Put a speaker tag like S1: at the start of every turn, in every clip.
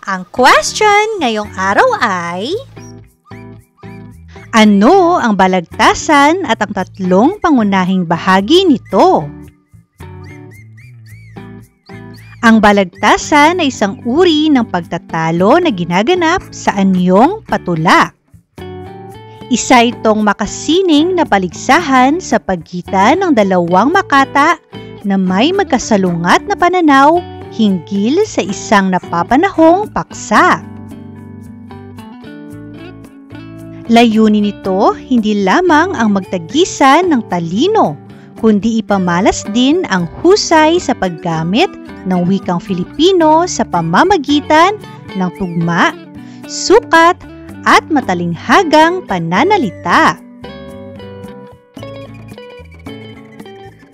S1: Ang question ngayong araw ay, ano ang balagtasan at ang tatlong pangunahing bahagi nito? Ang balagtasan ay isang uri ng pagtatalo na ginaganap sa anyong patula. Isa itong makasining na paligsahan sa pagitan ng dalawang makata na may magkasalungat na pananaw hinggil sa isang napapanahong paksa. Layunin nito hindi lamang ang magtagisan ng talino, kundi ipamalas din ang husay sa paggamit ng wikang Filipino sa pamamagitan ng tugma, sukat, at matalinghagang pananalita.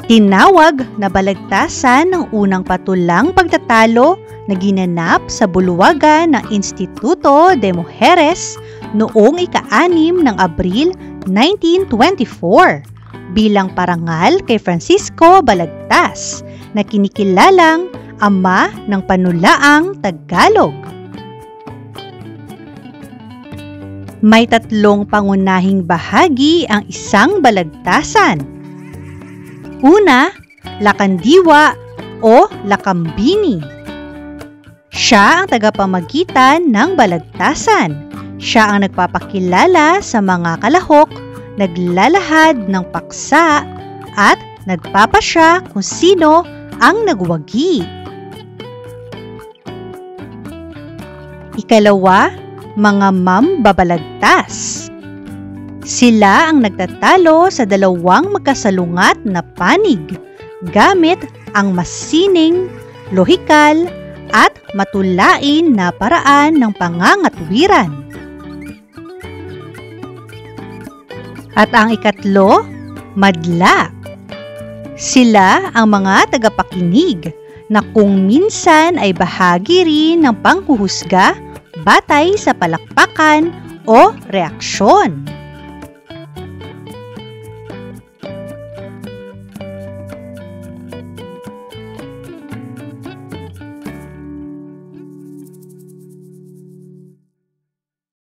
S1: Tinawag na balagtasan ng unang patulang pagtatalo na ginanap sa bulwagan ng Instituto de Mujeres noong ika-6 ng Abril 1924 bilang parangal kay Francisco Balagtas na kinikilalang ama ng panulaang Tagalog. May tatlong pangunahing bahagi ang isang balagtasan. Una, lakandiwa o lakambini. Siya ang tagapamagitan ng balagtasan. Siya ang nagpapakilala sa mga kalahok, naglalahad ng paksa, at nagpapasya kung sino ang nagwagi. Ikalawa, mga mambabalagtas. Sila ang nagtatalo sa dalawang magkasalungat na panig gamit ang masining, lohikal, at matulain na paraan ng pangangatwiran. At ang ikatlo, madla. Sila ang mga tagapakinig na kung minsan ay bahagi rin ng panghuhusga batay sa palakpakan o reaksyon.